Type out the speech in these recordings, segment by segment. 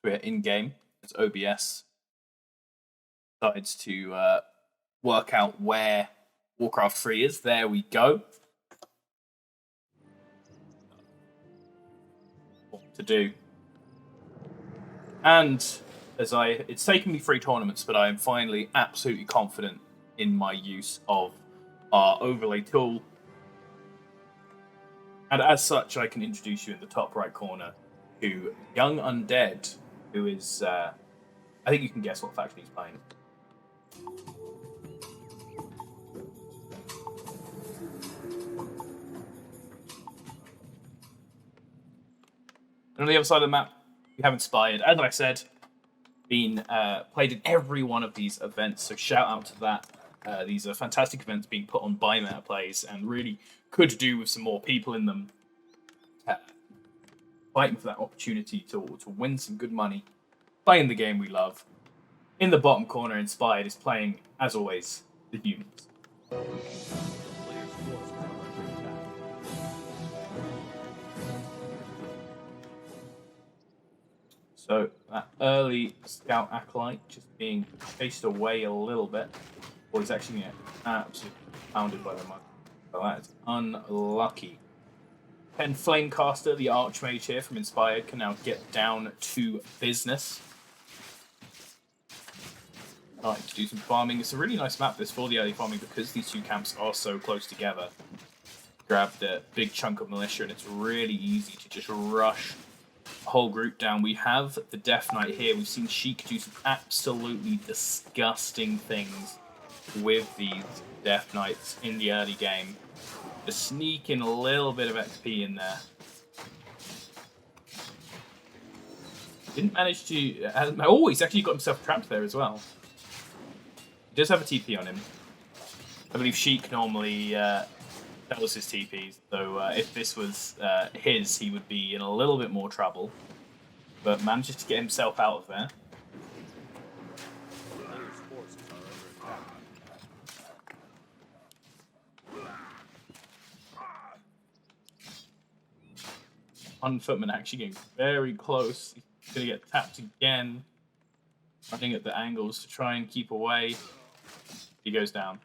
we're in-game, as OBS decides to work out where Warcraft 3 is. There we go. What to do. And it's taken me 3 tournaments, but I am finally absolutely confident in my use of our overlay tool. And as such, I can introduce you in the top right corner to Youngundead, who is, I think you can guess what faction he's playing. And on the other side of the map, we have Inspired. As I said, been played in every one of these events, so shout out to that. These are fantastic events being put on by Meta Plays, and really could do with some more people in them fighting for that opportunity to win some good money, playing the game we love. In the bottom corner, Inspired is playing, as always, the humans. So that early Scout Acolyte just being chased away a little bit, or he's actually getting absolutely pounded by the mud. So that is unlucky. 10 Flamecaster, the Archmage here from Inspired, can now get down to business. Starting to do some farming. It's a really nice map, this, for the early farming, because these two camps are so close together. Grab the big chunk of militia, and it's really easy to just rush the whole group down. We have the Death Knight here. We've seen Sheik do some absolutely disgusting things with these Death Knights in the early game. Just sneak in a little bit of XP in there. Didn't manage to... Oh, he's actually got himself trapped there as well. He does have a TP on him. I believe Sheik normally tells his TPs, so if this was his, he would be in a little bit more trouble. But manages to get himself out of there. Footman actually getting very close. He's going to get tapped again. Running at the angles to try and keep away. He goes down.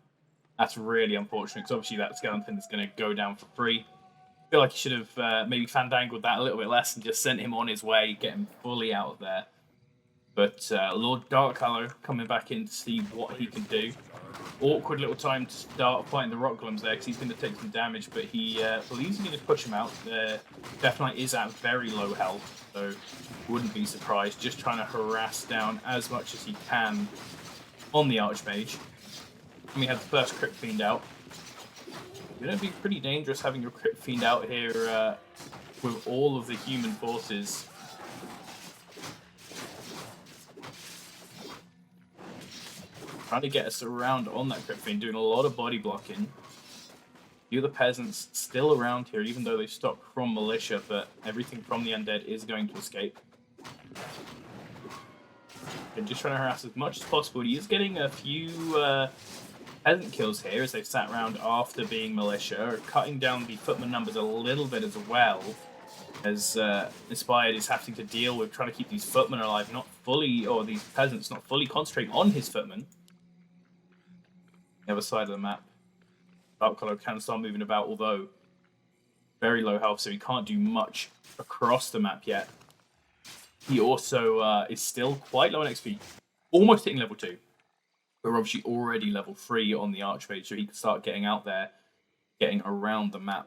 That's really unfortunate, because obviously that skeleton is going to go down for free. I feel like he should have maybe fandangled that a little bit less and just sent him on his way, get him fully out of there. But Lord Darkhallow coming back in to see what he can do. Awkward little time to start fighting the rock golems there, because he's going to take some damage, but he believes he can just push him out. The Death Knight is at very low health, so wouldn't be surprised. Just trying to harass down as much as he can on the Archmage. And we have the first Crypt Fiend out. It's going to be pretty dangerous having your Crypt Fiend out here with all of the human forces. Trying to get us around on that Crypt Fiend, doing a lot of body blocking. A few of the peasants still around here, even though they stopped from militia, but everything from the undead is going to escape. They're just trying to harass as much as possible. He is getting a few peasant kills here as they've sat around after being militia, cutting down the footman numbers a little bit as well, as Inspired is having to deal with trying to keep these footmen alive, not fully, or these peasants not fully concentrating on his footmen. The other side of the map, Darkhallow can start moving about, although very low health, so he can't do much across the map yet. He also is still quite low on XP, almost hitting level 2. We're obviously already level 3 on the Archmage, so he can start getting out there, getting around the map.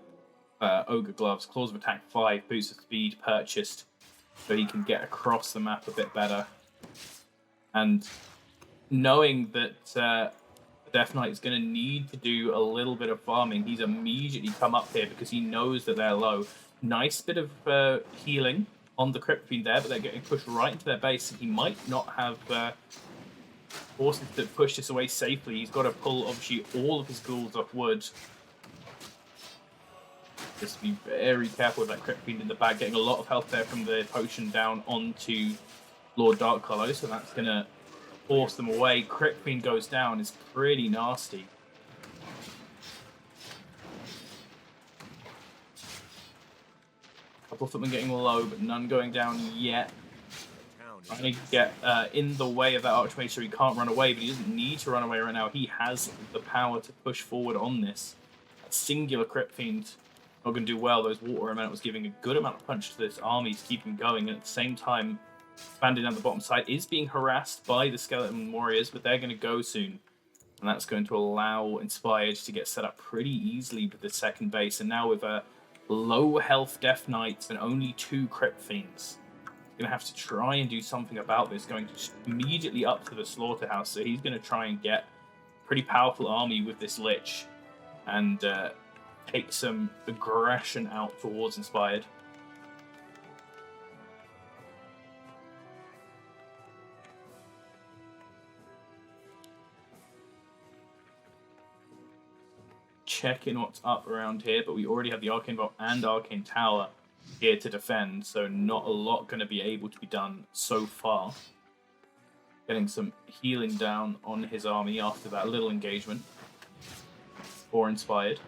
Ogre Gloves, Claws of Attack 5, Boost of Speed purchased, so he can get across the map a bit better. And knowing that Death Knight is going to need to do a little bit of farming, he's immediately come up here because he knows that they're low. Nice bit of healing on the Crypt Fiend there, but they're getting pushed right into their base, and he might not have forces to push this away safely. He's got to pull, obviously, all of his ghouls off wood. Just be very careful with that Crypt Fiend in the back, getting a lot of health there from the potion down onto Lord Darkhallow, so that's going to force them away. Crypt Fiend goes down, is pretty nasty. A couple of footmen getting low, but none going down yet. trying to get in the way of that Archmage so he can't run away, but he doesn't need to run away right now. He has the power to push forward on this. That singular Crypt Fiend not going to do well. Those Water Elementals giving a good amount of punch to this army to keep him going, and at the same time, Bandit down the bottom side is being harassed by the Skeleton Warriors, but they're going to go soon. And that's going to allow Inspired to get set up pretty easily with the second base. And now with a low health Death Knights and only 2 Crypt Fiends, he's going to have to try and do something about this, going immediately up to the Slaughterhouse. So he's going to try and get a pretty powerful army with this Lich and take some aggression out towards Inspired. Checking what's up around here, but we already have the Arcane Vault and Arcane Tower here to defend, so not a lot going to be able to be done so far. Getting some healing down on his army after that little engagement. Or Inspired.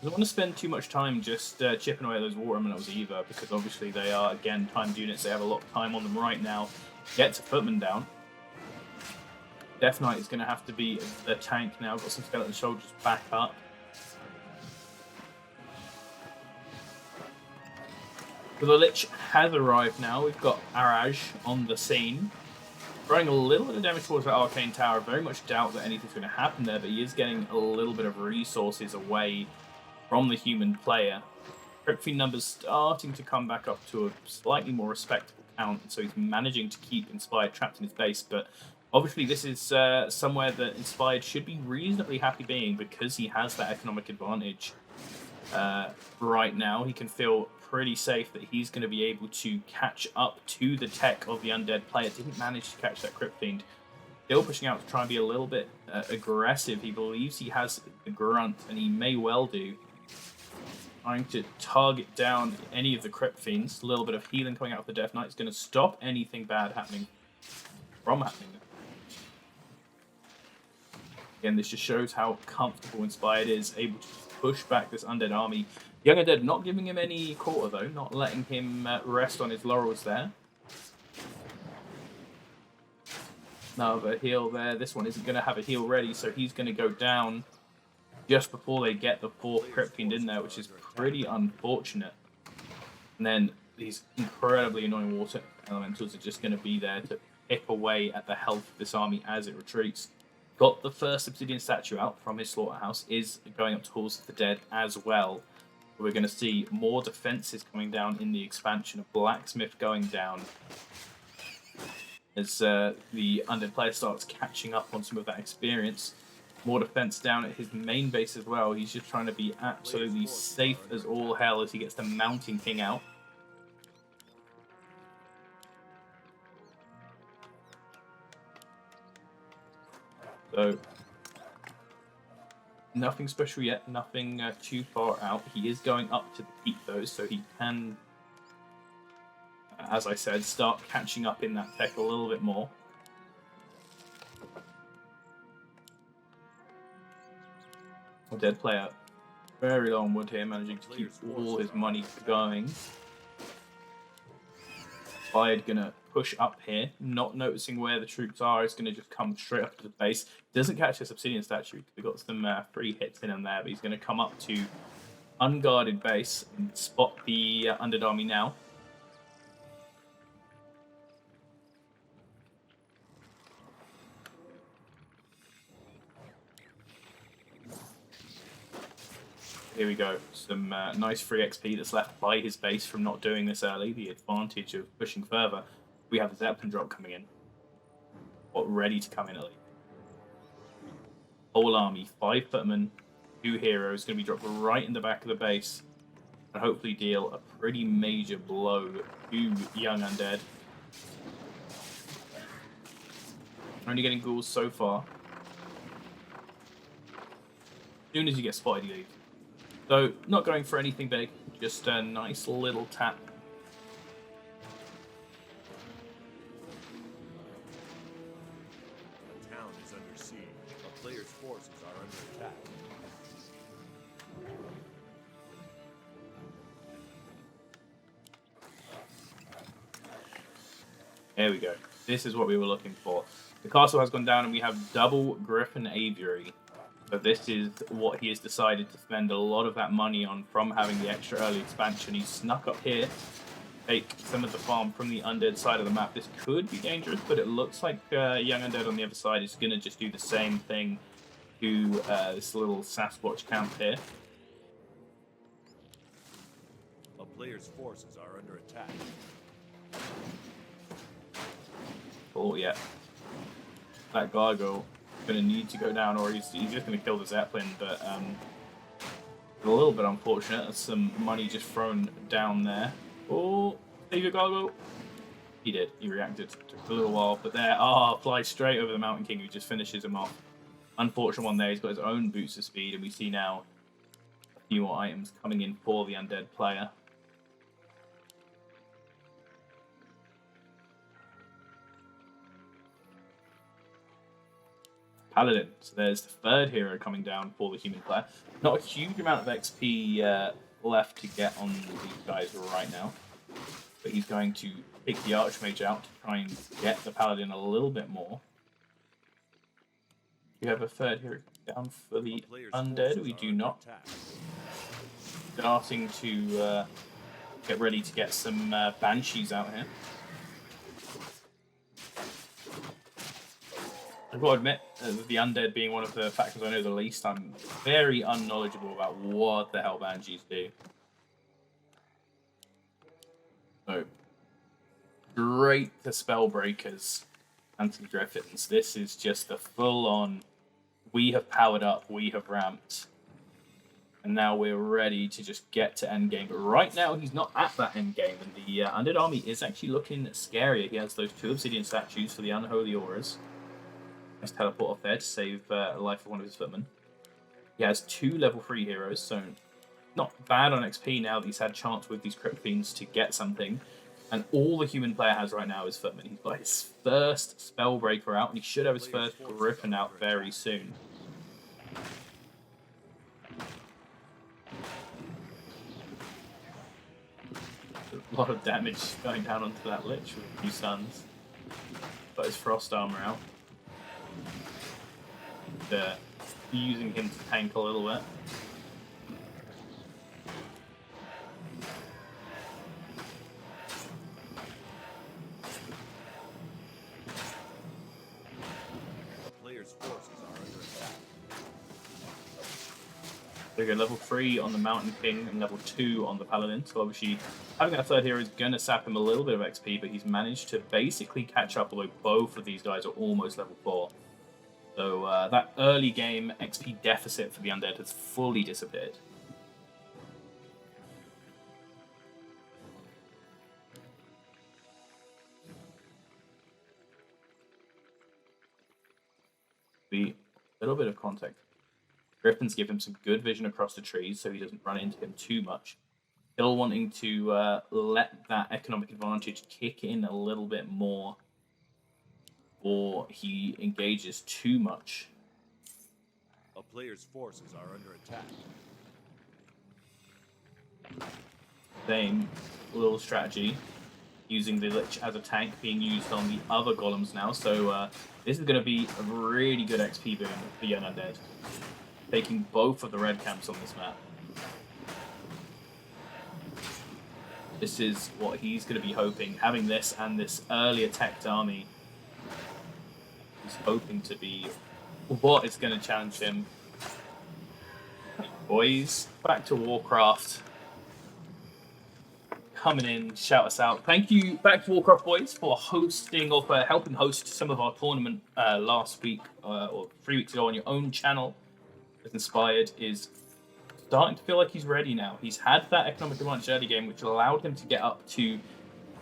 I don't want to spend too much time just chipping away at those Water Elementals either, because obviously they are, again, timed units. They have a lot of time on them right now. Gets a Footman down. Death Knight is going to have to be the tank now. Got some Skeleton Soldiers back up. So the Lich has arrived now. We've got Araj on the scene. Throwing a little bit of damage towards that Arcane Tower. Very much doubt that anything's going to happen there, but he is getting a little bit of resources away from the human player. Crypt Fiend numbers starting to come back up to a slightly more respectable count, so he's managing to keep Inspired trapped in his base, but obviously, this is somewhere that Inspired should be reasonably happy being because he has that economic advantage right now. He can feel pretty safe that he's going to be able to catch up to the tech of the Undead player. Didn't manage to catch that Crypt Fiend. Still pushing out to try and be a little bit aggressive. He believes he has the Grunt, and he may well do. Trying to target down any of the Crypt Fiends. A little bit of healing coming out of the Death Knight is going to stop anything bad happening from happening. Again, this just shows how comfortable Inspired is, able to push back this Undead army. Youngundead not giving him any quarter, though, not letting him rest on his laurels there. Another heal there. This one isn't going to have a heal ready, so he's going to go down just before they get the 4th Crypt Fiend in there, which is pretty unfortunate. And then these incredibly annoying Water Elementals are just going to be there to pick away at the health of this army as it retreats. Got the first Obsidian statue out from his Slaughterhouse, is going up to Halls of the Dead as well. We're going to see more defenses coming down in the expansion, of Blacksmith going down as the Undead player starts catching up on some of that experience. More defense down at his main base as well. He's just trying to be absolutely safe as all hell as he gets the Mounting King out. So, nothing special yet, nothing too far out. He is going up to the peak though, so he can, as I said, start catching up in that tech a little bit more. A dead player, very long wood here, managing to keep all his money going. Inspired gonna push up here, not noticing where the troops are. It's gonna just come straight up to the base. Doesn't catch this Obsidian statue. We got some free hits in him there, but he's gonna come up to unguarded base and spot the Undead army now. Here we go. Some nice free XP that's left by his base from not doing this early. The advantage of pushing further. We have the Zeppelin drop coming in. What, ready to come in at least. Whole army, 5 footmen, 2 heroes, going to be dropped right in the back of the base. And hopefully deal a pretty major blow to Youngundead. Only getting ghouls so far. As soon as you get spotted, you leave. So, not going for anything big, just a nice little tap. The town is under siege. A player's forces are under attack. There we go. This is what we were looking for. The castle has gone down and we have double Griffin Aviary. So this is what he has decided to spend a lot of that money on from having the extra early expansion. He's snuck up here, take some of the farm from the undead side of the map. This could be dangerous, but it looks like Youngundead on the other side is going to just do the same thing to this little Sasquatch camp here. A player's forces are under attack. Oh, yeah. That gargoyle going to need to go down, or he's just going to kill the Zeppelin, but a little bit unfortunate. There's some money just thrown down there. Oh, there you go, gargoyle. He did. He reacted. Took a little while, but there, flies straight over the Mountain King, who just finishes him off. Unfortunate one there. He's got his own boots of speed, and we see now a few more items coming in for the undead player. Paladin. So there's the third hero coming down for the human player. Not a huge amount of XP left to get on these guys right now. But he's going to pick the Archmage out to try and get the Paladin a little bit more. We have a third hero down for the undead. We do not. Starting to get ready to get some Banshees out here. I've got to admit, the undead being one of the factions I know the least, I'm very unknowledgeable about what the hell Banshees do. So, great to Spellbreakers and to Griffins. This is just a full-on, we have powered up, we have ramped, and now we're ready to just get to endgame. But right now, he's not at that endgame, and the undead army is actually looking scarier. He has those 2 obsidian statues for the unholy auras. Nice teleport off there to save the life of one of his footmen. He has 2 level 3 heroes, so not bad on XP now that he's had chance with these Crypt Fiends to get something. And all the human player has right now is footmen. He's got his first Spellbreaker out, and he should have his first Griffin out very soon. A lot of damage going down onto that Lich with a few stuns. Got his Frost Armor out. Using him to tank a little bit. Players' forces are under attack. They go level 3 on the Mountain King and level 2 on the Paladin. So obviously having that third hero is going to sap him a little bit of XP, but he's managed to basically catch up, although both of these guys are almost level 4. So that early game XP deficit for the undead has fully disappeared. A little bit of context. Griffins give him some good vision across the trees so he doesn't run into him too much. Still wanting to let that economic advantage kick in a little bit more, or he engages too much. A player's forces are under attack. Same little strategy, using the Lich as a tank, being used on the other golems now. So this is going to be a really good XP boon for Youngundead, taking both of the red camps on this map. This is what he's going to be hoping, having this and this early attacked army. He's hoping to be what is going to challenge him. Boys, back to Warcraft. Coming in, shout us out. Thank you, back to Warcraft Boys, for hosting or for helping host some of our tournament last week or 3 weeks ago on your own channel. As Inspired is starting to feel like he's ready now. He's had that economic advantage early game, which allowed him to get up to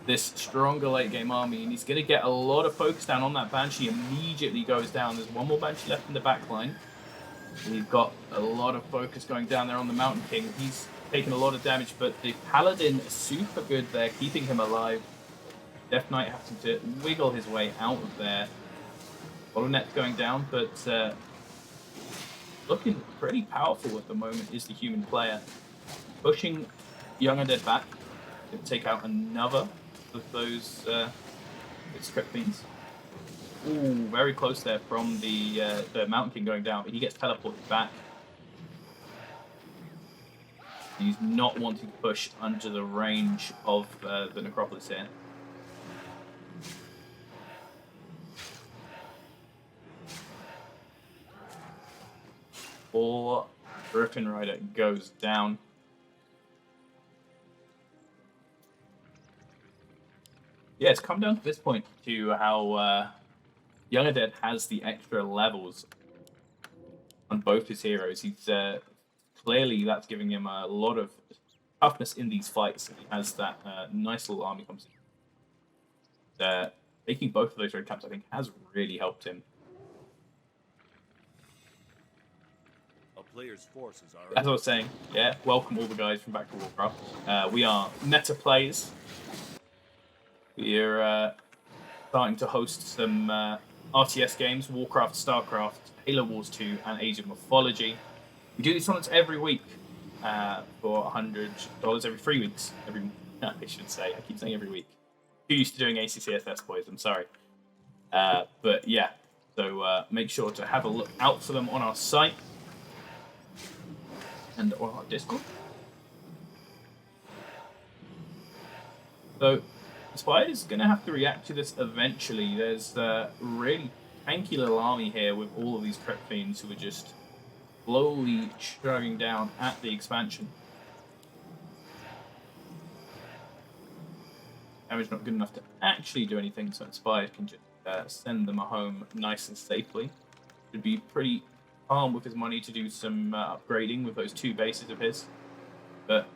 this stronger late game army, and he's going to get a lot of focus down on that Banshee. Immediately goes down. There's one more Banshee left in the back line. We've got a lot of focus going down there on the Mountain King. He's taken a lot of damage, but the Paladin is super good there, keeping him alive. Death Knight having to wiggle his way out of there. Bottleneck going down, but looking pretty powerful at the moment is the human player. Pushing Youngundead back to take out another of those It's Crypt Fiends. Ooh, very close there from the Mountain King going down, but he gets teleported back. He's not wanting to push under the range of the Necropolis here. Or Griffin Rider goes down. Yeah, it's come down to this point to how Youngundead has the extra levels on both his heroes. He's clearly that's giving him a lot of toughness in these fights. He has that nice little army comes in. Making both of those raid camps, I think, has really helped him. A player's forces are As I was saying, yeah, welcome all the guys from back to Warcraft. We are meta plays. We're starting to host some RTS games, Warcraft, StarCraft, Halo Wars 2, and Age of Mythology. We do these tournaments every week for $100 every 3 weeks. I should say. I keep saying every week. Too used to doing ACCSS, boys. I'm sorry. But yeah, so make sure to have a look out for them on our site and on our Discord. So Inspired is going to have to react to this eventually. There's a really tanky little army here with all of these Crypt Fiends who are just slowly chugging down at the expansion. Damage not good enough to actually do anything, so Inspired can just send them home nice and safely. Should be pretty calm with his money to do some upgrading with those 2 bases of his. But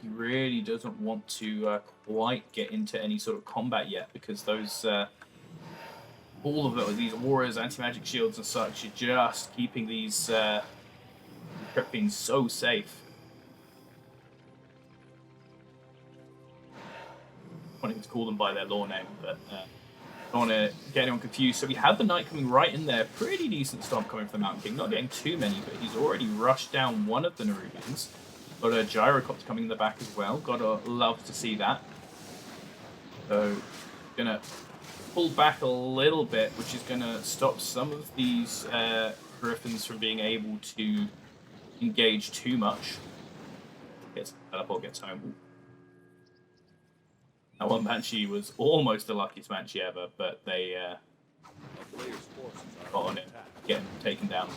he really doesn't want to quite get into any sort of combat yet, because those all of those, these auras, anti-magic shields and such, are just keeping these Crypt Fiends so safe. I wanted to call them by their lore name, but I don't want to get anyone confused. So we have the Knight coming right in there. Pretty decent stomp coming from the Mountain King. Not getting too many, but he's already rushed down one of the Nerubians. Got a Gyrocopter coming in the back as well. Gotta love to see that. So, gonna pull back a little bit, which is gonna stop some of these Griffins from being able to engage too much. Teleport gets home. That one Banshee was almost the luckiest Banshee ever, but they got on it, getting taken down.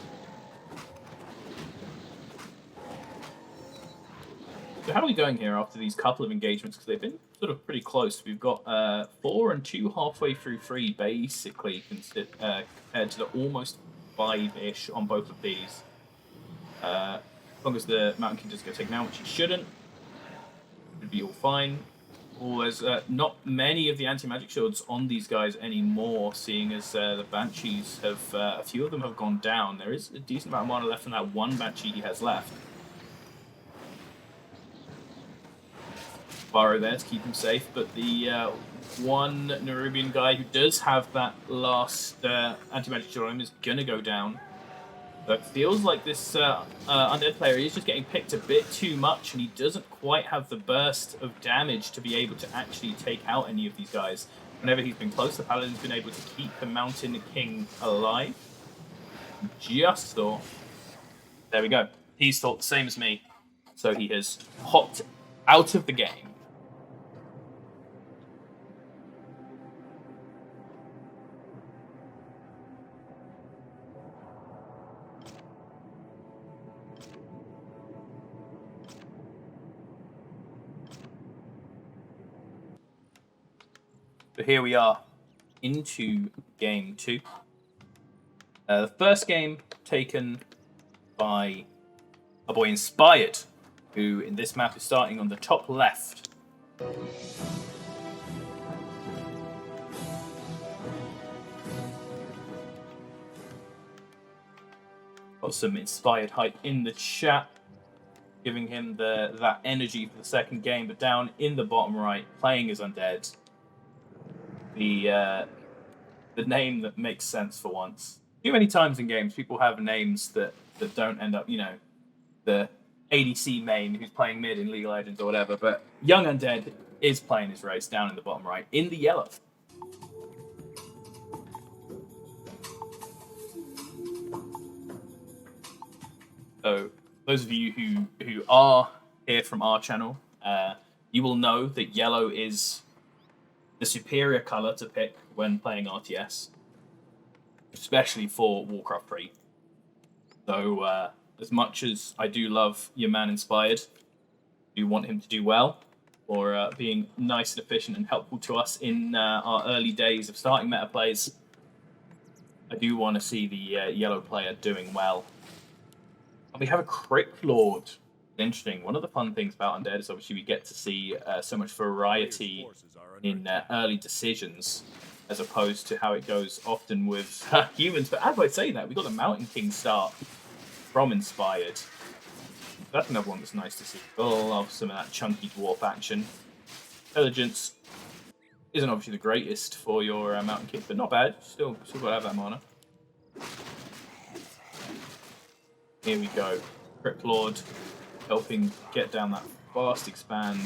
So how are we going here after these couple of engagements? Because they've been sort of pretty close. We've got 4 and 2 halfway through 3, basically, compared to the almost 5-ish on both of these. As long as the Mountain King doesn't get taken out, which he shouldn't, should be all fine. There's not many of the anti-magic shields on these guys anymore, seeing as the Banshees have, a few of them have gone down. There is a decent amount of mana left in that one Banshee he has left. Burrow there to keep him safe, but the one Nerubian guy who does have that last anti-magic shield on him is going to go down. But it feels like this undead player is just getting picked a bit too much, and he doesn't quite have the burst of damage to be able to actually take out any of these guys. Whenever he's been close, the Paladin's been able to keep the Mountain King alive. Just thought. There we go. He's thought the same as me. So he has hopped out of the game. So here we are into game 2. The first game taken by a boy Inspired, who in this map is starting on the top left. Got some Inspired hype in the chat, giving him that energy for the second game, but down in the bottom right, playing as Undead. The name that makes sense for once. Too many times in games, people have names that don't end up, the ADC main who's playing mid in League of Legends or whatever, but Youngundead is playing his race down in the bottom right, in the yellow. So those of you who are here from our channel, you will know that yellow is the superior color to pick when playing RTS, especially for Warcraft 3. So as much as I do love your man Inspired, I do want him to do well, or being nice and efficient and helpful to us in our early days of starting meta plays. I do want to see the yellow player doing well. And we have a Crypt Lord. Interesting. One of the fun things about Undead is obviously we get to see so much variety in early decisions, as opposed to how it goes often with humans. But as I say that, we got the Mountain King start from Inspired. That's another one that's nice to see. Oh, love some of that chunky dwarf action. Intelligence isn't obviously the greatest for your Mountain King, but not bad. Still got to have that mana. Here we go. Crypt Lord helping get down that fast expand.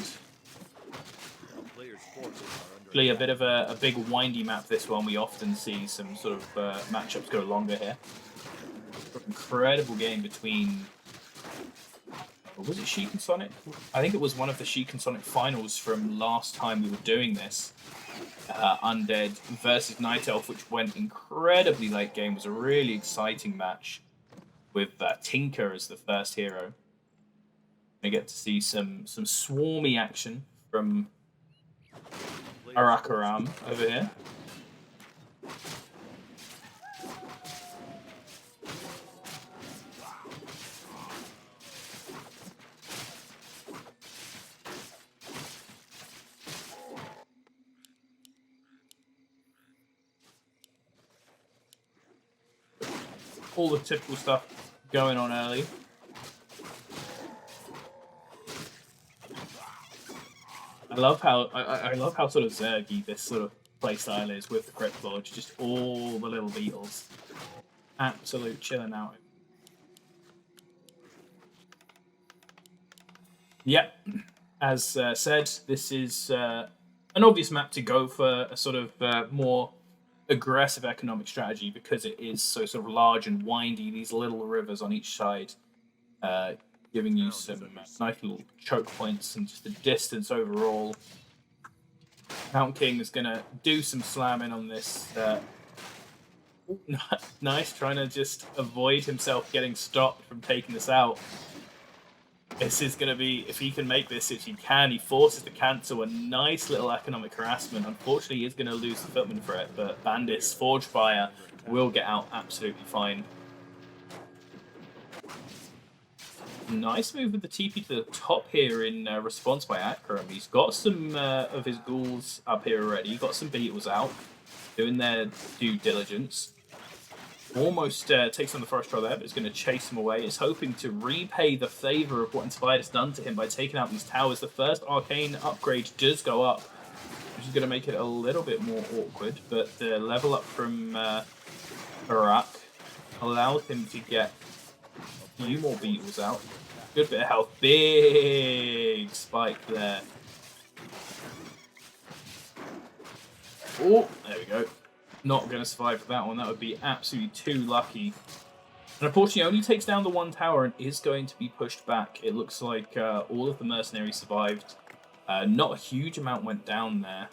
Actually, a bit of a big windy map, this one. We often see some sort of matchups go longer here. Incredible game between... was it Sheik and Sonic? I think it was one of the Sheik and Sonic finals from last time we were doing this. Undead versus Night Elf, which went incredibly late game. It was a really exciting match with Tinker as the first hero. We get to see some swarmy action from Arakaram over here. All the typical stuff going on early. I love how sort of Zergy this sort of playstyle is with the Crypt Lord, just all the little beetles. Absolute chilling out. Yep, as said, this is an obvious map to go for a sort of more aggressive economic strategy because it is so sort of large and windy, these little rivers on each side, giving you some nice little choke points and just the distance overall. Mountain King is going to do some slamming on this. Nice, trying to just avoid himself getting stopped from taking this out. This is going to be, if he can make this, if he can, he forces the cancel. A nice little economic harassment. Unfortunately, he is going to lose the footman for it, but Bandit's Forge Fire will get out absolutely fine. Nice move with the TP to the top here in response by Akram. He's got some of his ghouls up here already. Got some beetles out, doing their due diligence. Almost takes on the Forest Troll there, but is going to chase him away. Is hoping to repay the favor of what Inspired has done to him by taking out these towers. The first arcane upgrade does go up, which is going to make it a little bit more awkward. But the level up from Barak allows him to get a few more beetles out. Good bit of health. Big spike there. Oh, there we go. Not going to survive for that one. That would be absolutely too lucky. And unfortunately, only takes down the one tower and is going to be pushed back. It looks like all of the mercenaries survived. Not a huge amount went down there.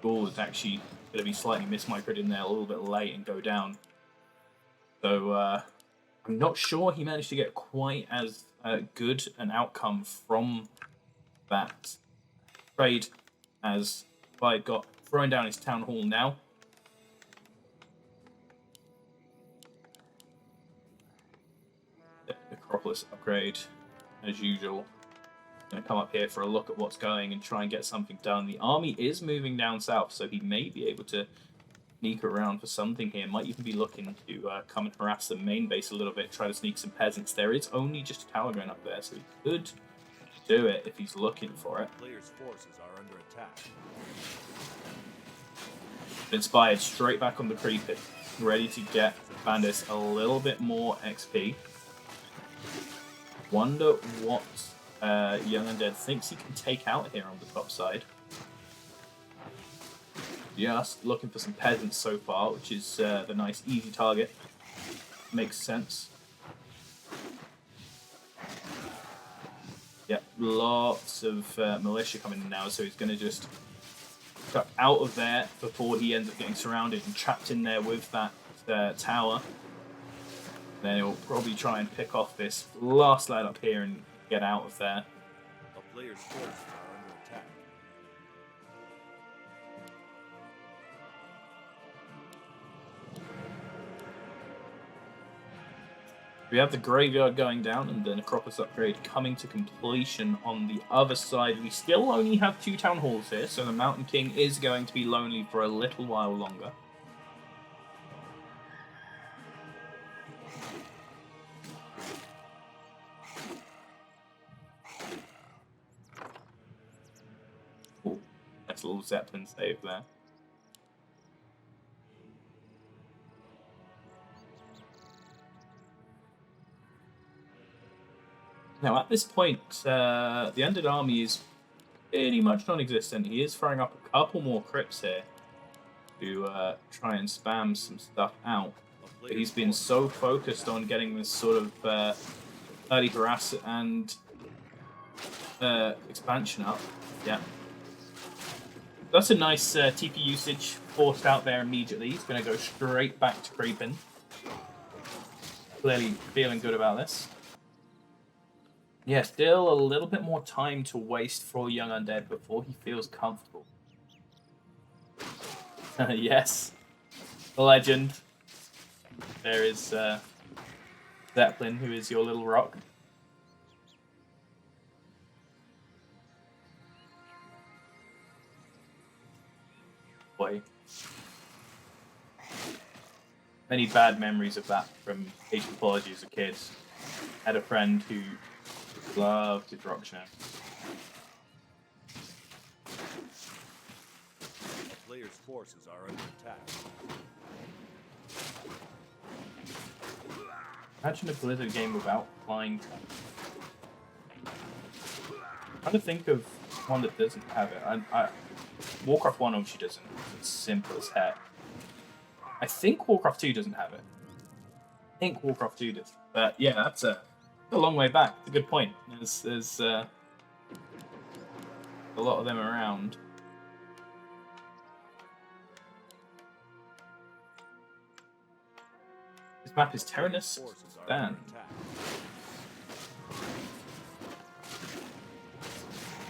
Ghoul is actually going to be slightly mismicroed in there a little bit late and go down. So I'm not sure he managed to get quite as good an outcome from that trade as I got thrown down his town hall now. Acropolis upgrade, as usual. Going to come up here for a look at what's going and try and get something done. The army is moving down south, so he may be able to sneak around for something here. Might even be looking to come and harass the main base a little bit, try to sneak some peasants. There is only just a tower going up there, so he could do it if he's looking for it. Players' forces are under attack. Inspired straight back on the creeper, ready to get Bandits a little bit more XP. Wonder what Youngundead thinks he can take out here on the top side. Just looking for some peasants so far, which is the nice easy target. Makes sense. Yeah, lots of militia coming in now, so he's going to just duck out of there before he ends up getting surrounded and trapped in there with that tower. Then he'll probably try and pick off this last lad up here and get out of there. A player's forces are under attack. We have the graveyard going down and the Necropolis upgrade coming to completion on the other side. We still only have 2 town halls here, so the Mountain King is going to be lonely for a little while longer. Ooh, that's a little Zeppelin save there. Now, at this point, the Undead army is pretty much non-existent. He is throwing up a couple more crypts here to try and spam some stuff out. But he's been so focused on getting this sort of early harass and expansion up. Yeah. That's a nice TP usage forced out there immediately. He's going to go straight back to creeping. Clearly feeling good about this. Yeah, still a little bit more time to waste for Youngundead before he feels comfortable. Yes, the legend. There is Zeppelin, who is your little rock. Boy. Many bad memories of that from Age of Mythology as a kid. Had a friend who loved his rock show. A player's forces are under attack. Imagine a Blizzard game without flying. I'm trying to think of one that doesn't have it. Warcraft 1 obviously doesn't. It's simple as heck. I think Warcraft 2 doesn't have it. I think Warcraft 2 does. But yeah, that's a long way back. It's a good point. There's a lot of them around. This map is Tyrannus Dan.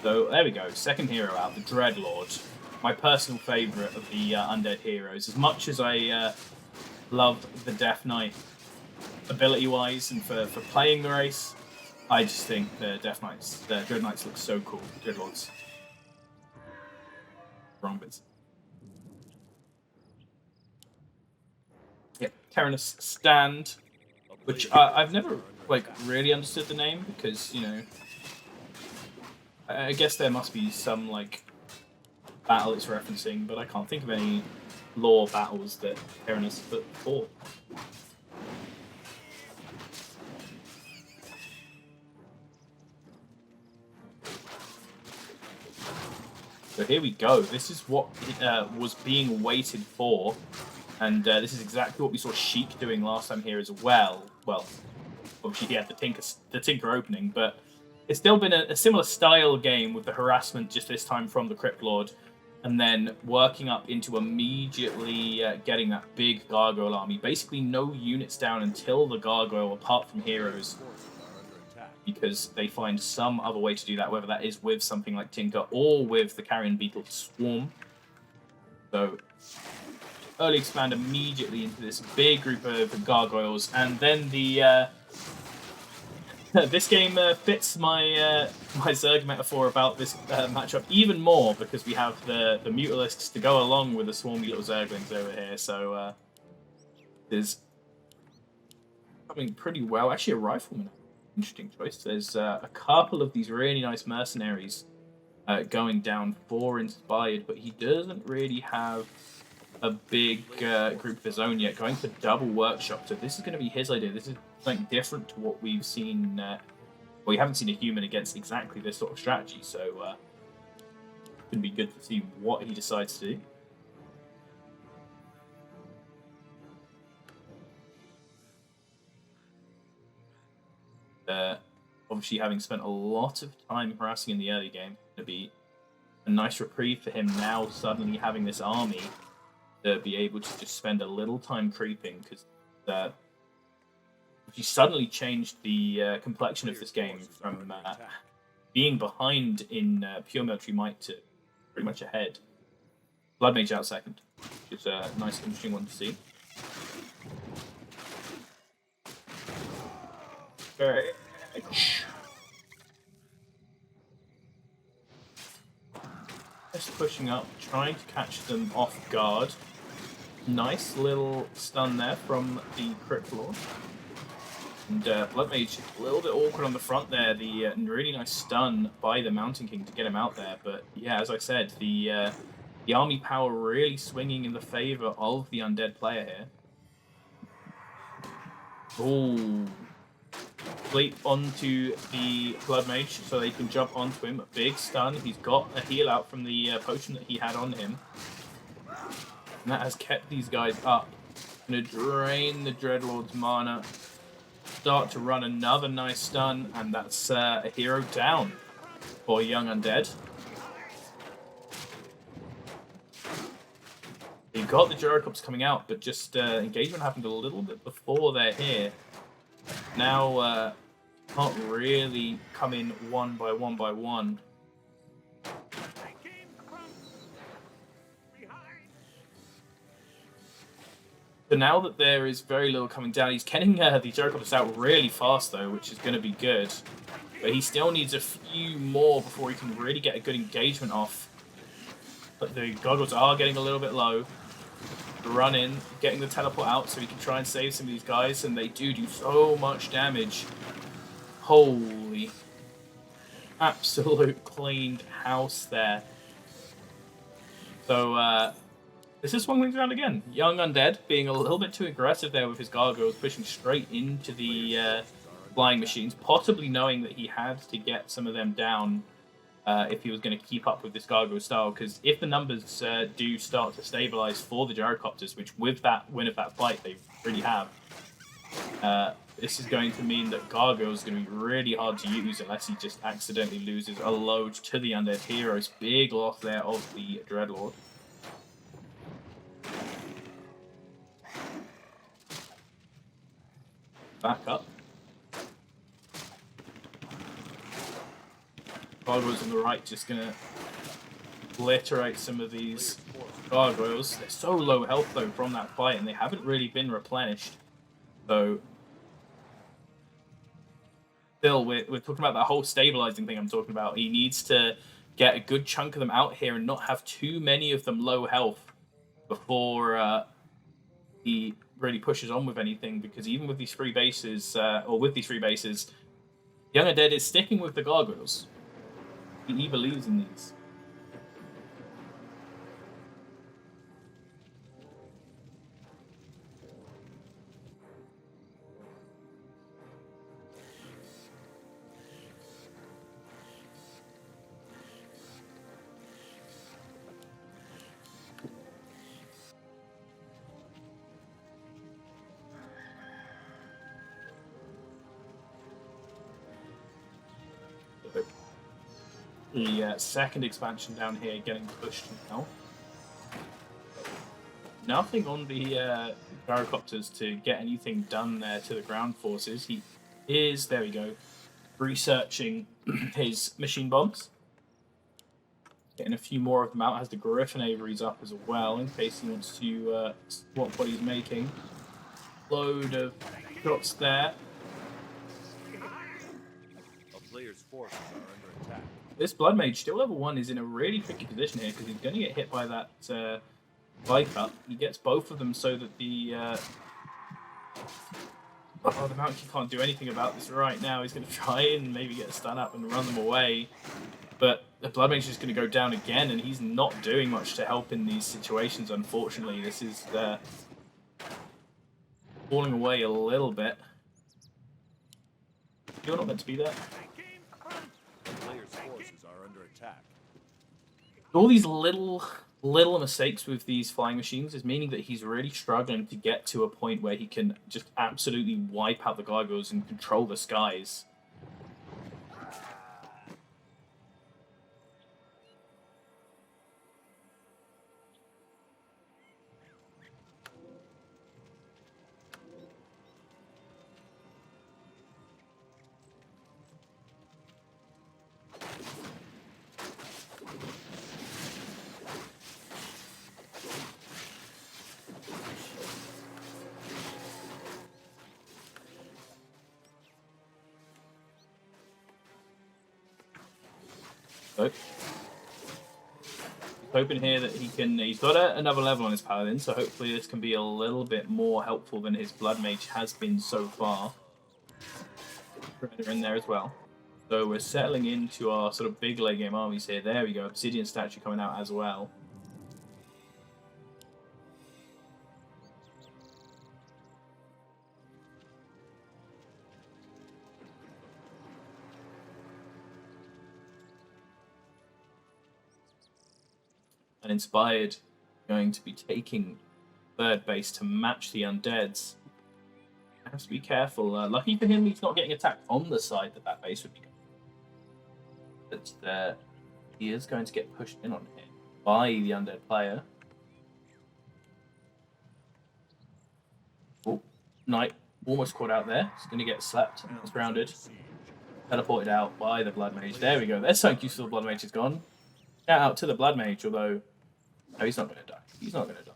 So there we go. Second hero out, the Dreadlord. My personal favourite of the undead heroes. As much as I love the Death Knight ability-wise and for playing the race, I just think the Dread Knights look so cool. Dreadlords. Wrong bits. Yep, Tyrannus Stand, which I've never really understood the name because, you know, I guess there must be some battle it's referencing, but I can't think of any lore battles that Tyrannus fought. So here we go. This is what was being waited for, and this is exactly what we saw Sheik doing last time here as well. Well, obviously he had the Tinker opening, but it's still been a similar style game with the harassment, just this time from the Crypt Lord, and then working up into immediately getting that big Gargoyle army. Basically no units down until the Gargoyle, apart from heroes, because they find some other way to do that, whether that is with something like Tinker or with the Carrion Beetle Swarm. So early expand immediately into this big group of Gargoyles, and then the this game fits my my Zerg metaphor about this matchup even more, because we have the Mutalisks to go along with the swarmy little Zerglings over here. So there's coming pretty well. Actually, a Rifleman. Interesting choice. There's a couple of these really nice mercenaries going down for Inspired, but he doesn't really have a big group of his own yet. Going for double Workshop, so this is going to be his idea. This is something different to what we've seen. Well, we haven't seen a human against exactly this sort of strategy, so it's going to be good to see what he decides to do. obviously having spent a lot of time harassing in the early game. It's going to be a nice reprieve for him now, suddenly having this army to be able to just spend a little time creeping, because he suddenly changed the complexion of this game from being behind in pure military might to pretty much ahead. Blood Mage out second, which is a nice, interesting one to see. Very just pushing up, trying to catch them off guard. Nice little stun there from the Crypt Lord. And Blood Mage, a little bit awkward on the front there. The really nice stun by the Mountain King to get him out there. But yeah, as I said, the army power really swinging in the favor of the undead player here. Ooh. Leap onto the Blood Mage so they can jump onto him. A big stun. He's got a heal out from the potion that he had on him. And that has kept these guys up. Gonna drain the Dreadlord's mana. Start to run another nice stun, and that's a hero down for Youngundead. You've got the Gyrocopters coming out, but just engagement happened a little bit before they're here. Now, can't really come in one by one. So now that there is very little coming down, he's getting the Gyrocopters out really fast though, which is going to be good. But he still needs a few more before he can really get a good engagement off. But the goggles are getting a little bit low. Run in, getting the teleport out so he can try and save some of these guys, and they do so much damage. Holy. Absolute cleaned house there. So, this is swung things around again. Youngundead being a little bit too aggressive there with his gargoyles, pushing straight into the flying machines, possibly knowing that he had to get some of them down if he was going to keep up with this gargoyle style. Because if the numbers do start to stabilize for the Gyrocopters, which with that win of that fight they really have, this is going to mean that gargoyles are going to be really hard to use unless he just accidentally loses a load to the undead heroes. Big loss there of the Dreadlord. Back up. Gargoyles on the right just gonna obliterate some of these gargoyles. They're so low health though from that fight, and they haven't really been replenished. So still, we're talking about that whole stabilizing thing I'm talking about. He needs to get a good chunk of them out here and not have too many of them low health before he really pushes on with anything, because even with these free bases, Youngundead is sticking with the gargoyles. He believes in these. The second expansion down here getting pushed now. Nothing on the Gyrocopters to get anything done there to the ground forces. He is, there we go, researching his machine bombs. Getting a few more of them out. Has the Griffin Aviaries up as well in case he wants to swap what he's making. Load of shots there. A player's forces are under attack. This Blood Mage, still level 1, is in a really tricky position here because he's going to get hit by that Viper. He gets both of them so that the Mountain King can't do anything about this right now. He's going to try and maybe get a stun up and run them away. But the Blood Mage is going to go down again, and he's not doing much to help in these situations, unfortunately. This is falling away a little bit. You're not meant to be there. All these little mistakes with these flying machines is meaning that he's really struggling to get to a point where he can just absolutely wipe out the gargoyles and control the skies. So, hoping here that he can. He's got another level on his paladin, so hopefully this can be a little bit more helpful than his blood mage has been so far. They're in there as well. So we're settling into our sort of big late game armies here. There we go. Obsidian statue coming out as well. And Inspired going to be taking third base to match the undeads. Has to be careful. Lucky for him, he's not getting attacked on the side that base would be going. But he is going to get pushed in on him by the undead player. Oh, Knight almost caught out there. He's going to get slapped. He's rounded. Teleported out by the Blood Mage. There we go. There's something useful. The Blood Mage is gone. Shout out to the Blood Mage, although no, he's not going to die. He's not going to die.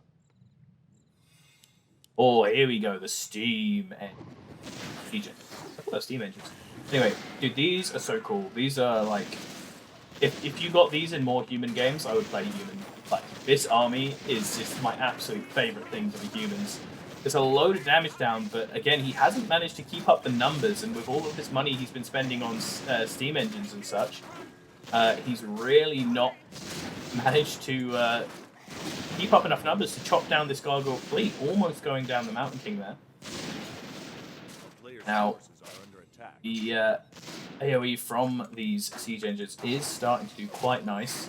Oh, here we go. The Steam engine. Steam engines. Anyway, dude, these are so cool. These are like, if you got these in more human games, I would play human. Like, this army is just my absolute favorite thing for the humans. There's a load of damage down, but again, he hasn't managed to keep up the numbers, and with all of this money he's been spending on Steam engines and such, he's really not managed to keep up enough numbers to chop down this gargoyle fleet, almost going down the Mountain King there. Now, the AoE from these siege engines is starting to do quite nice.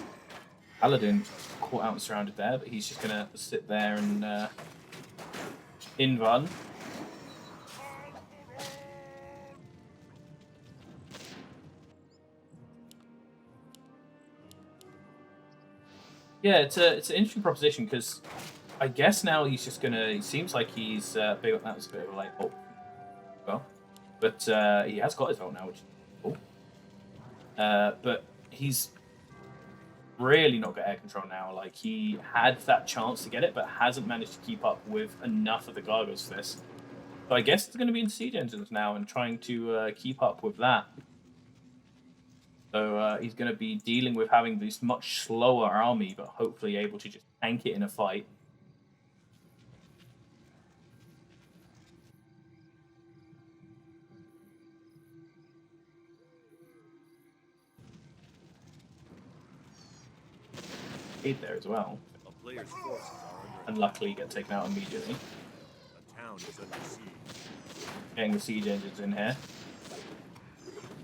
Paladin caught out and surrounded there, but he's just going to sit there and invuln. Yeah, it's an interesting proposition because I guess now he's just gonna. It seems like he's big. That was a bit of a late bolt, well, but he has got his ult now, which is cool. But he's really not got air control now. Like, he had that chance to get it, but hasn't managed to keep up with enough of the gargoyles for this. So I guess it's going to be in siege engines now and trying to keep up with that. So he's going to be dealing with having this much slower army, but hopefully able to just tank it in a fight. Aid there as well. And luckily get taken out immediately. Getting the siege engines in here.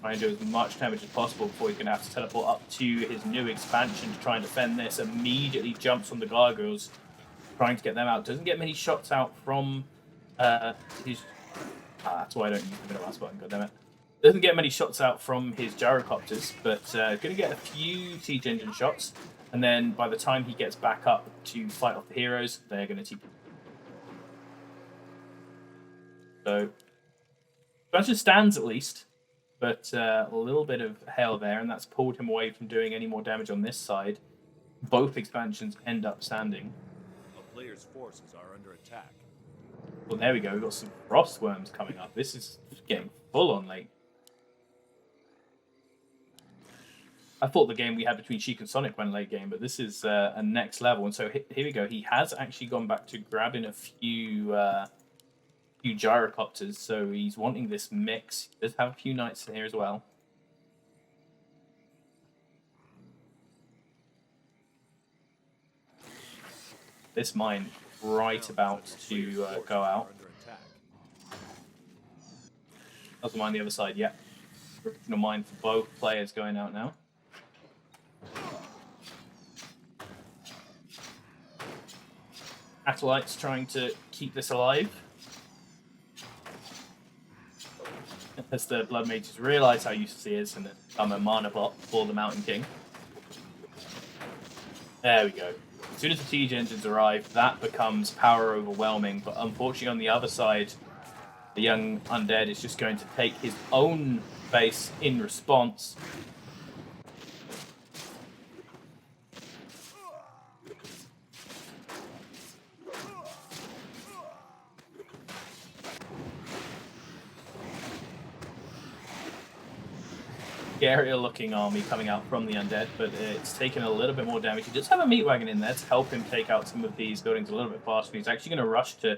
Trying to do as much damage as possible before he's going to have to teleport up to his new expansion to try and defend this. Immediately jumps on the gargoyles, trying to get them out. Doesn't get many shots out from his... that's why I don't use the middle mouse button, goddammit. Doesn't get many shots out from his gyrocopters, but going to get a few siege engine shots. And then by the time he gets back up to fight off the heroes, they're going to TP. So, expansion stands at least. But a little bit of hail there, and that's pulled him away from doing any more damage on this side. Both expansions end up standing. A player's forces are under attack. Well, there we go. We've got some frost worms coming up. This is getting full on late. I thought the game we had between Sheik and Sonic went late game, but this is a next level. And so here we go. He has actually gone back to grabbing a few gyrocopters, so he's wanting this mix. He does have a few knights in here as well. This mine right about to go out. Other mine the other side, yeah. Original mine for both players going out now. Acolytes trying to keep this alive. As the Blood Mages realise how useless he is and become a mana bot for the Mountain King. There we go. As soon as the siege engines arrive, that becomes power overwhelming, but unfortunately on the other side, the Youngundead is just going to take his own base in response. scarier looking army coming out from the undead, but it's taken a little bit more damage. He does have a meat wagon in there to help him take out some of these buildings a little bit faster. He's actually going to rush to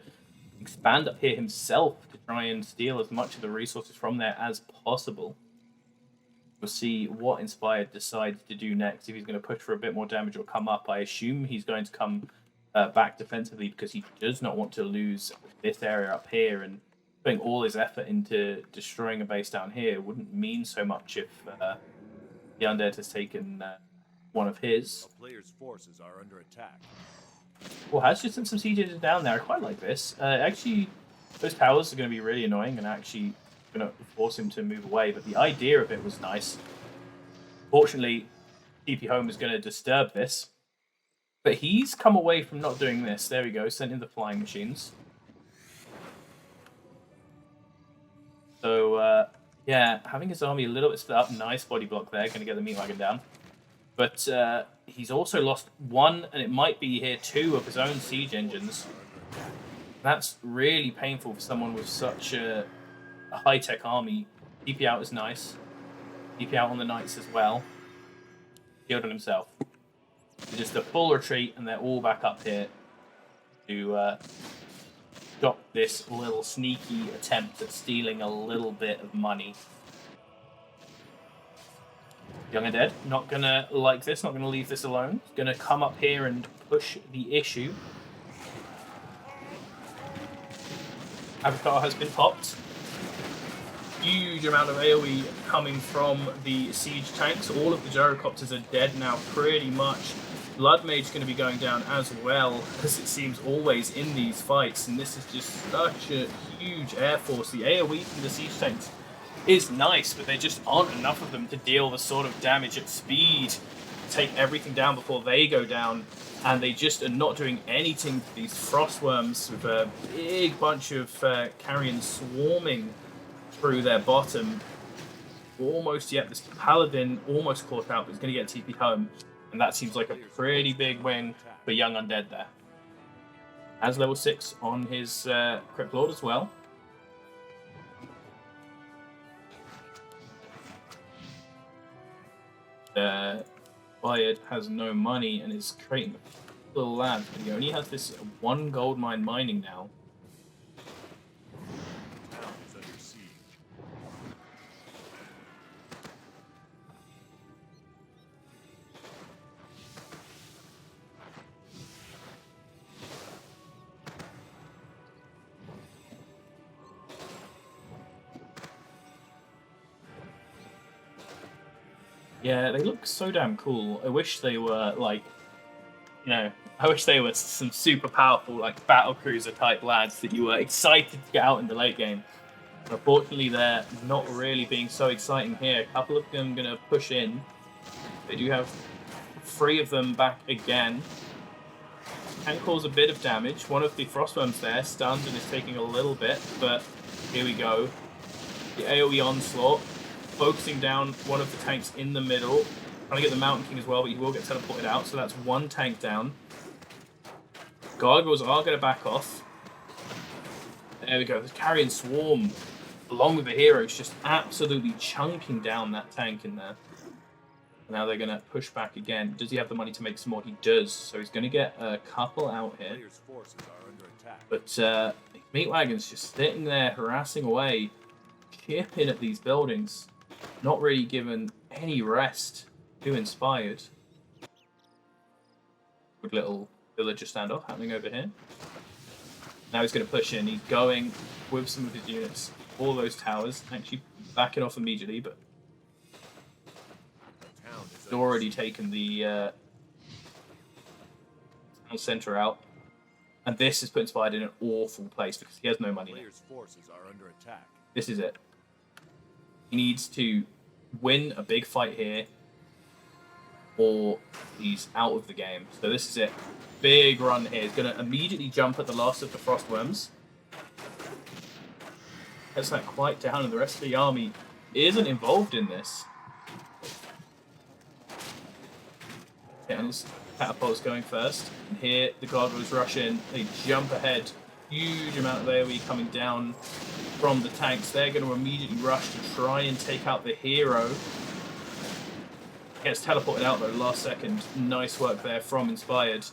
expand up here himself to try and steal as much of the resources from there as possible. We'll see what Inspired decides to do next. If he's going to push for a bit more damage or come up, I assume he's going to come back defensively because he does not want to lose this area up here, and putting all his effort into destroying a base down here wouldn't mean so much if the undead has taken one of his. A player's forces are under attack. Well, has just sent some sieges down there. I quite like this. Actually, those towers are going to be really annoying and actually going to force him to move away, but the idea of it was nice. Fortunately, TP Home is going to disturb this, but he's come away from not doing this. There we go, sent in the flying machines. So, yeah, having his army a little bit split up, nice body block there, going to get the meat wagon down. But he's also lost one, and it might be here, two of his own siege engines. That's really painful for someone with such a high-tech army. TP out is nice. TP out on the knights as well. Healed on himself. Just a full retreat, and they're all back up here to stop this little sneaky attempt at stealing a little bit of money. Youngundead, not gonna like this, not gonna leave this alone. Gonna come up here and push the issue. Avatar has been popped. Huge amount of AoE coming from the siege tanks. All of the gyrocopters are dead now, pretty much. Blood Mage is going to be going down as well, as it seems always in these fights. And this is just such a huge air force. The AoE from the siege tanks is nice, but there just aren't enough of them to deal the sort of damage at speed, take everything down before they go down, and they just are not doing anything to these frostworms with a big bunch of carrions swarming through their bottom. Almost, yet this Paladin almost caught out, but he's going to get TP home, and that seems like a pretty big win for Youngundead there. Has level 6 on his Crypt Lord as well. Bayard has no money and is creating a little lab, but he only has this 1 gold mine mining now. Yeah, they look so damn cool. I wish they were like, you know, I wish they were some super powerful, like battlecruiser type lads that you were excited to get out in the late game. But unfortunately, they're not really being so exciting here. A couple of them going to push in. They do have 3 of them back again. Can cause a bit of damage. One of the frostworms there stunned and is taking a little bit, but here we go. The AoE onslaught. Focusing down one of the tanks in the middle. Trying to get the Mountain King as well, but he will get teleported out, so that's 1 tank down. Gargoyles are going to back off. There we go. The Carrion Swarm, along with the heroes, just absolutely chunking down that tank in there. Now they're going to push back again. Does he have the money to make some more? He does, so he's going to get a couple out here. But Meat Wagon's just sitting there, harassing away, chipping at these buildings. Not really given any rest to Inspired. Good little villager standoff happening over here. Now he's going to push in. He's going with some of his units. All those towers. Actually backing off immediately, but he's already taken the town centre out. And this has put Inspired in an awful place because he has no money now. This is it. He needs to win a big fight here, or he's out of the game. So this is it. Big run here. He's going to immediately jump at the last of the frostworms. Gets that quite down, and the rest of the army isn't involved in this. Yeah, and his catapult's going first. And here, the gargoyles rush in. They jump ahead. Huge amount of AoE coming down from the tanks. They're going to immediately rush to try and take out the hero. Gets teleported out though, last second. Nice work there from Inspired.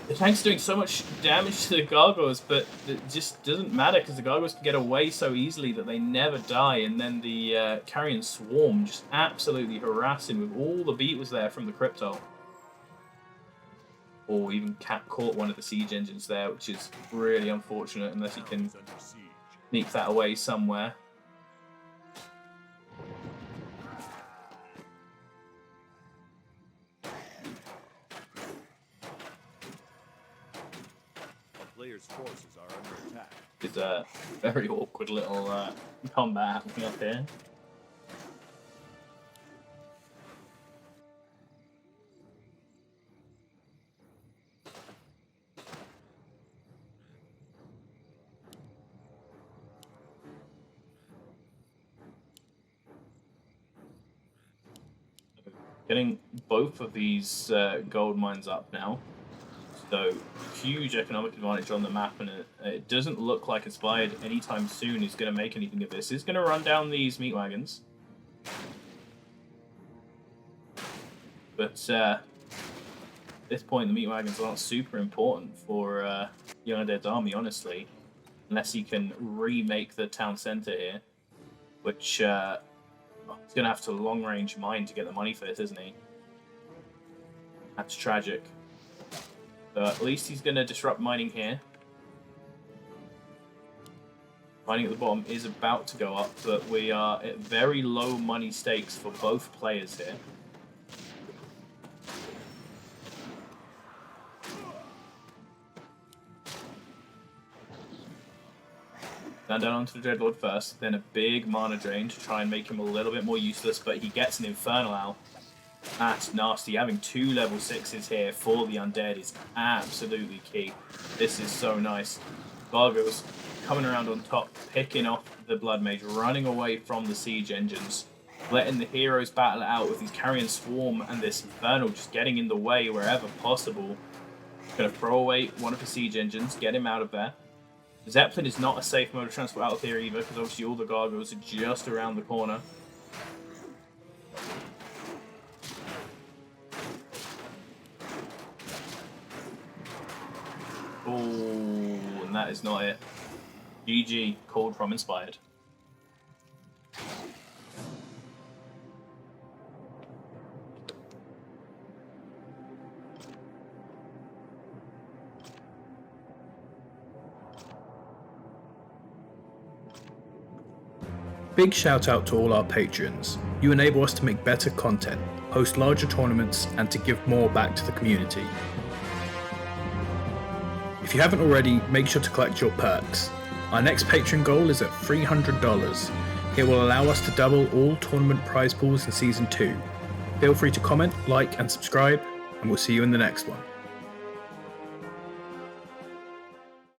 The tank's doing so much damage to the gargoyles, but it just doesn't matter because the gargoyles can get away so easily that they never die, and then the carrion swarm just absolutely harassing with all the beat was there from the crypto. Or even caught one of the siege engines there, which is really unfortunate unless he can sneak that away somewhere. Players' forces are under attack. It's a very awkward little combat happening up here. Getting both of these gold mines up now. So, huge economic advantage on the map, and it doesn't look like Inspired anytime soon is going to make anything of this. He's going to run down these meat wagons. But at this point, the meat wagons aren't super important for Youngundead's army, honestly. Unless he can remake the town centre here. Which he's going to have to long-range mine to get the money for this, isn't he? That's tragic. At least he's going to disrupt mining here. Mining at the bottom is about to go up, but we are at very low money stakes for both players here. Down onto the Dreadlord first, then a big mana drain to try and make him a little bit more useless, but he gets an Infernal out. That's nasty. Having 2 level 6s here for the undead is absolutely key. This is so nice. Gargoyles coming around on top, picking off the Blood Mage, running away from the siege engines, letting the heroes battle it out with these Carrion Swarm and this Infernal just getting in the way wherever possible. Gonna throw away one of the siege engines, get him out of there. Zeppelin is not a safe mode of transport out of here either, because obviously all the gargoyles are just around the corner. Oh, and that is not it. GG, called from Inspired. Big shout out to all our patrons. You enable us to make better content, host larger tournaments, and to give more back to the community. If you haven't already, make sure to collect your perks. Our next Patreon goal is at $300. It will allow us to double all tournament prize pools in Season 2. Feel free to comment, like, and subscribe, and we'll see you in the next one.